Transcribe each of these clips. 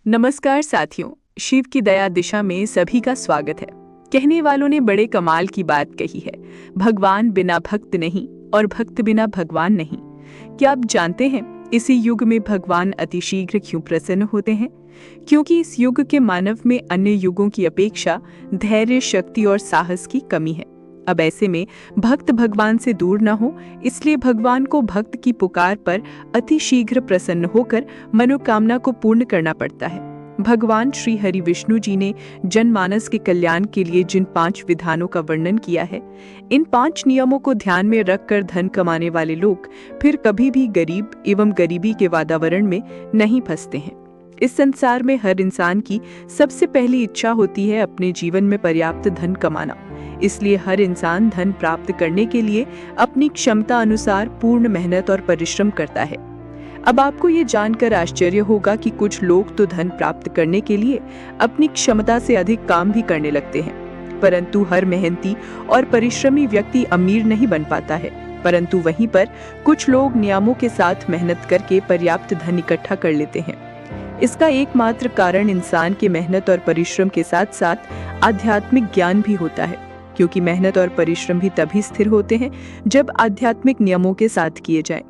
नमस्कार साथियों, शिव की दया दिशा में सभी का स्वागत है। कहने वालों ने बड़े कमाल की बात कही है, भगवान बिना भक्त नहीं और भक्त बिना भगवान नहीं। क्या आप जानते हैं इसी युग में भगवान अतिशीघ्र क्यों प्रसन्न होते हैं? क्योंकि इस युग के मानव में अन्य युगों की अपेक्षा धैर्य, शक्ति और साहस की कमी है। अब ऐसे में भक्त भगवान से दूर न हो, इसलिए भगवान को भक्त की पुकार पर अतिशीघ्र प्रसन्न होकर मनोकामना को पूर्ण करना पड़ता है। भगवान श्री हरि विष्णु जी ने जनमानस के कल्याण के लिए जिन 5 विधानों का वर्णन किया है, इन 5 नियमों को ध्यान में रखकर धन कमाने वाले लोग फिर कभी भी गरीब एवं गरीबी के वातावरण में नहीं फंसते हैं। इस संसार में हर इंसान की सबसे पहली इच्छा होती है अपने जीवन में पर्याप्त धन कमाना। इसलिए हर इंसान धन प्राप्त करने के लिए अपनी क्षमता अनुसार पूर्ण मेहनत और परिश्रम करता है। अब आपको ये जानकर आश्चर्य होगा कि कुछ लोग तो धन प्राप्त करने के लिए अपनी क्षमता से अधिक काम भी करने लगते हैं, परंतु हर मेहनती और परिश्रमी व्यक्ति अमीर नहीं बन पाता है। परंतु वहीं पर कुछ लोग नियमों के साथ मेहनत करके पर्याप्त धन इकट्ठा कर लेते हैं। इसका एकमात्र कारण इंसान के मेहनत और परिश्रम के साथ साथ आध्यात्मिक ज्ञान भी होता है, क्योंकि मेहनत और परिश्रम भी तभी स्थिर होते हैं जब आध्यात्मिक नियमों के साथ किए जाएं।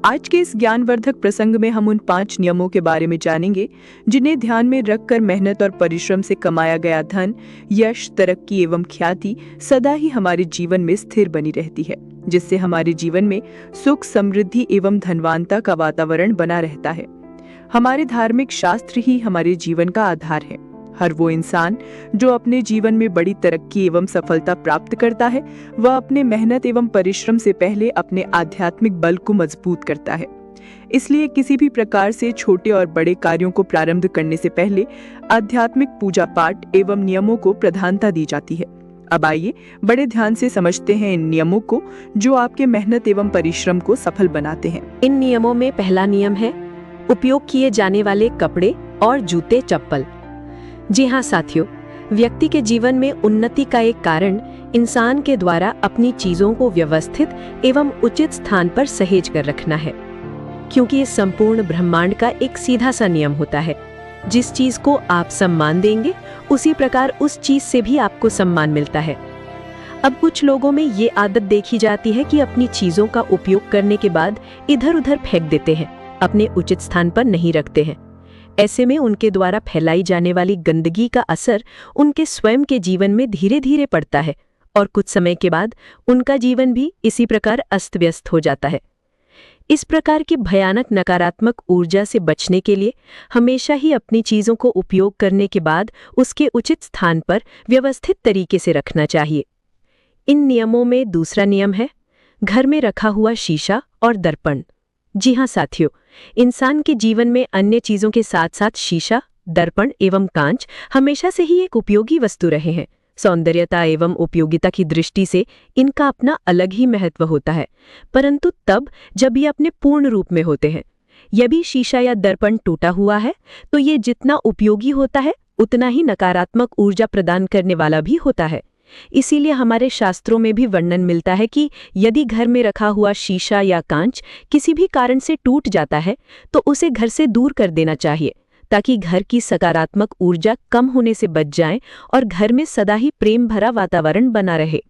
आज के इस ज्ञानवर्धक प्रसंग में हम उन 5 नियमों के बारे में जानेंगे जिन्हें ध्यान में रखकर मेहनत और परिश्रम से कमाया गया धन, यश, तरक्की एवं ख्याति सदा ही हमारे जीवन में स्थिर बनी रहती है, जिससे हमारे जीवन में सुख, समृद्धि एवं धनवानता का वातावरण बना रहता है। हमारे धार्मिक शास्त्र ही हमारे जीवन का आधार है। हर वो इंसान जो अपने जीवन में बड़ी तरक्की एवं सफलता प्राप्त करता है, वह अपने मेहनत एवं परिश्रम से पहले अपने आध्यात्मिक बल को मजबूत करता है। इसलिए किसी भी प्रकार से छोटे और बड़े कार्यों को प्रारंभ करने से पहले आध्यात्मिक पूजा पाठ एवं नियमों को प्रधानता दी जाती है। अब आइए बड़े ध्यान से समझते हैं इन नियमों को जो आपके मेहनत एवं परिश्रम को सफल बनाते हैं। इन नियमों में पहला नियम है उपयोग किए जाने वाले कपड़े और जूते, चप्पल। जी हाँ साथियों, व्यक्ति के जीवन में उन्नति का एक कारण इंसान के द्वारा अपनी चीजों को व्यवस्थित एवं उचित स्थान पर सहेज कर रखना है, क्योंकि इस संपूर्ण ब्रह्मांड का एक सीधा सा नियम होता है, जिस चीज को आप सम्मान देंगे उसी प्रकार उस चीज से भी आपको सम्मान मिलता है। अब कुछ लोगों में ये आदत देखी जाती है कि अपनी चीजों का उपयोग करने के बाद इधर उधर फेंक देते हैं, अपने उचित स्थान पर नहीं रखते हैं। ऐसे में उनके द्वारा फैलाई जाने वाली गंदगी का असर उनके स्वयं के जीवन में धीरे धीरे पड़ता है और कुछ समय के बाद उनका जीवन भी इसी प्रकार अस्त व्यस्त हो जाता है। इस प्रकार की भयानक नकारात्मक ऊर्जा से बचने के लिए हमेशा ही अपनी चीजों को उपयोग करने के बाद उसके उचित स्थान पर व्यवस्थित तरीके से रखना चाहिए। इन नियमों में दूसरा नियम है घर में रखा हुआ शीशा और दर्पण। जी हाँ साथियों, इंसान के जीवन में अन्य चीजों के साथ साथ शीशा, दर्पण एवं कांच हमेशा से ही एक उपयोगी वस्तु रहे हैं। सौंदर्यता एवं उपयोगिता की दृष्टि से इनका अपना अलग ही महत्व होता है, परंतु तब जब ये अपने पूर्ण रूप में होते हैं। यदि शीशा या दर्पण टूटा हुआ है तो ये जितना उपयोगी होता है उतना ही नकारात्मक ऊर्जा प्रदान करने वाला भी होता है। इसीलिए हमारे शास्त्रों में भी वर्णन मिलता है कि यदि घर में रखा हुआ शीशा या कांच किसी भी कारण से टूट जाता है तो उसे घर से दूर कर देना चाहिए, ताकि घर की सकारात्मक ऊर्जा कम होने से बच जाए और घर में सदा ही प्रेम भरा वातावरण बना रहे।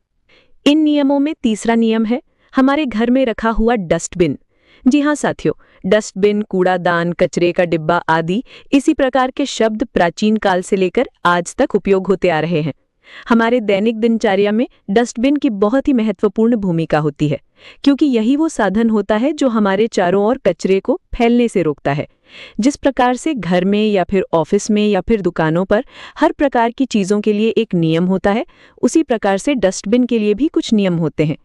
इन नियमों में तीसरा नियम है हमारे घर में रखा हुआ डस्टबिन। जी हाँ साथियों, डस्टबिन, कूड़ादान, कचरे का डिब्बा आदि इसी प्रकार के शब्द प्राचीन काल से लेकर आज तक उपयोग होते आ रहे हैं। हमारे दैनिक दिनचर्या में डस्टबिन की बहुत ही महत्वपूर्ण भूमिका होती है, क्योंकि यही वो साधन होता है जो हमारे चारों ओर कचरे को फैलने से रोकता है। जिस प्रकार से घर में या फिर ऑफिस में या फिर दुकानों पर हर प्रकार की चीजों के लिए एक नियम होता है, उसी प्रकार से डस्टबिन के लिए भी कुछ नियम होते हैं।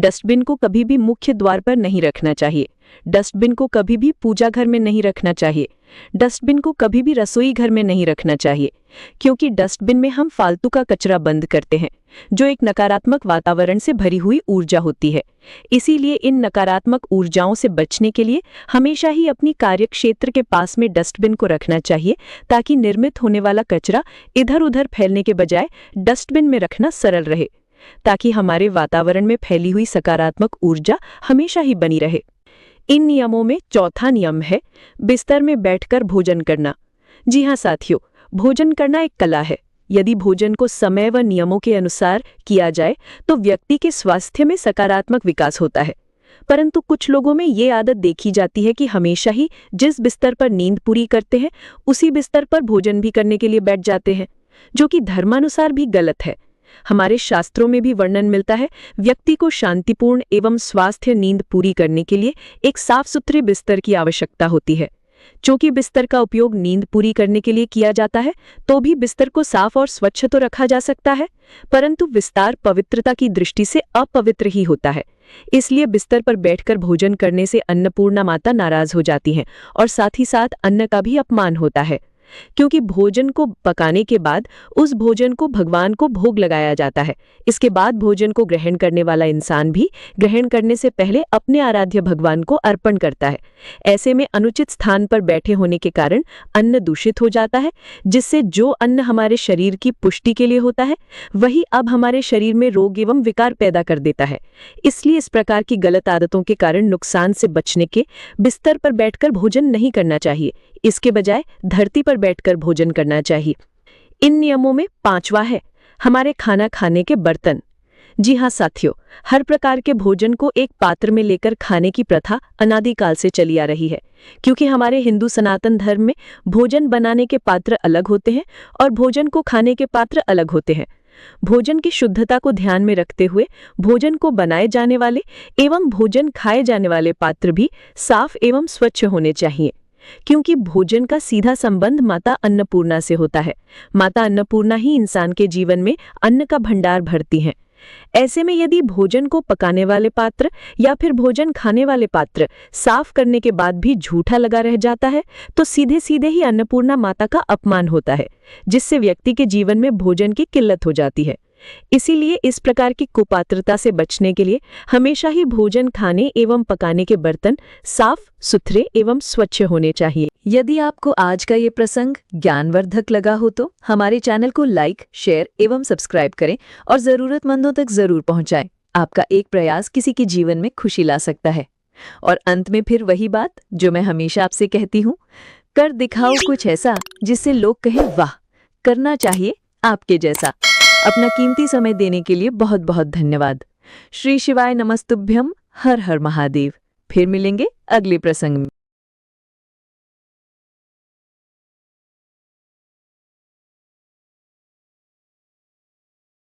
डस्टबिन को कभी भी मुख्य द्वार पर नहीं रखना चाहिए। डस्टबिन को कभी भी पूजा घर में नहीं रखना चाहिए। डस्टबिन को कभी भी रसोई घर में नहीं रखना चाहिए, क्योंकि डस्टबिन में हम फालतू का कचरा बंद करते हैं, जो एक नकारात्मक वातावरण से भरी हुई ऊर्जा होती है। इसीलिए इन नकारात्मक ऊर्जाओं से बचने के लिए हमेशा ही अपनी कार्यक्षेत्र के पास में डस्टबिन को रखना चाहिए, ताकि निर्मित होने वाला कचरा इधर उधर फैलने के बजाय डस्टबिन में रखना सरल रहे, ताकि हमारे वातावरण में फैली हुई सकारात्मक ऊर्जा हमेशा ही बनी रहे। इन नियमों में चौथा नियम है बिस्तर में बैठकर भोजन करना। जी हाँ साथियों, भोजन करना एक कला है। यदि भोजन को समय व नियमों के अनुसार किया जाए तो व्यक्ति के स्वास्थ्य में सकारात्मक विकास होता है। परंतु कुछ लोगों में ये आदत देखी जाती है कि हमेशा ही जिस बिस्तर पर नींद पूरी करते हैं उसी बिस्तर पर भोजन भी करने के लिए बैठ जाते हैं, जो कि धर्मानुसार भी गलत है। हमारे शास्त्रों में भी वर्णन मिलता है, व्यक्ति को शांतिपूर्ण एवं स्वास्थ्य नींद पूरी करने के लिए एक साफ सुथरे बिस्तर की आवश्यकता होती है। चूंकि बिस्तर का उपयोग नींद पूरी करने के लिए किया जाता है, तो भी बिस्तर को साफ और स्वच्छ तो रखा जा सकता है, परंतु विस्तार पवित्रता की दृष्टि से अपवित्र ही होता है। इसलिए बिस्तर पर बैठकर भोजन करने से अन्नपूर्णा माता नाराज हो जाती हैं और साथ ही साथ अन्न का भी अपमान होता है, क्योंकि भोजन को पकाने के बाद उस भोजन को भगवान को भोग लगाया जाता है। इसके बाद भोजन को ग्रहण करने वाला इंसान भी ग्रहण करने से पहले अपने आराध्य भगवान को अर्पण करता है। ऐसे में अनुचित स्थान पर बैठे होने के कारण अन्न दूषित हो जाता है, जिससे जो अन्न हमारे शरीर की पुष्टि के लिए होता है वही अब हमारे शरीर में रोग एवं विकार पैदा कर देता है। इसलिए इस प्रकार की गलत आदतों के कारण नुकसान से बचने के बिस्तर पर बैठकर भोजन नहीं करना चाहिए, इसके बजाय धरती पर बैठकर भोजन करना चाहिए। इन नियमों में 5वां है हमारे खाना खाने के बर्तन। जी हाँ साथियों, हर प्रकार के भोजन को एक पात्र में लेकर खाने की प्रथा अनादिकाल से चली आ रही है, क्योंकि हमारे हिंदू सनातन धर्म में भोजन बनाने के पात्र अलग होते हैं और भोजन को खाने के पात्र अलग होते हैं। भोजन की शुद्धता को ध्यान में रखते हुए भोजन को बनाए जाने वाले एवं भोजन खाए जाने वाले पात्र भी साफ एवं स्वच्छ होने चाहिए, क्योंकि भोजन का सीधा संबंध माता अन्नपूर्णा से होता है। माता अन्नपूर्णा ही इंसान के जीवन में अन्न का भंडार भरती हैं। ऐसे में यदि भोजन को पकाने वाले पात्र या फिर भोजन खाने वाले पात्र साफ करने के बाद भी झूठा लगा रह जाता है, तो सीधे सीधे ही अन्नपूर्णा माता का अपमान होता है, जिससे व्यक्ति के जीवन में भोजन की किल्लत हो जाती है। इसीलिए इस प्रकार की कुपात्रता से बचने के लिए हमेशा ही भोजन खाने एवं पकाने के बर्तन साफ सुथरे एवं स्वच्छ होने चाहिए। यदि आपको आज का ये प्रसंग ज्ञानवर्धक लगा हो तो हमारे चैनल को लाइक, शेयर एवं सब्सक्राइब करें और जरूरतमंदों तक जरूर पहुंचाएं। आपका एक प्रयास किसी के जीवन में खुशी ला सकता है। और अंत में फिर वही बात जो मैं हमेशा आपसे कहती हूँ, कर दिखाओ कुछ ऐसा जिससे लोग कहें वाह, करना चाहिए आपके जैसा। अपना कीमती समय देने के लिए बहुत बहुत धन्यवाद। श्री शिवाय नमस्तुभ्यम। हर हर महादेव। फिर मिलेंगे अगले प्रसंग में।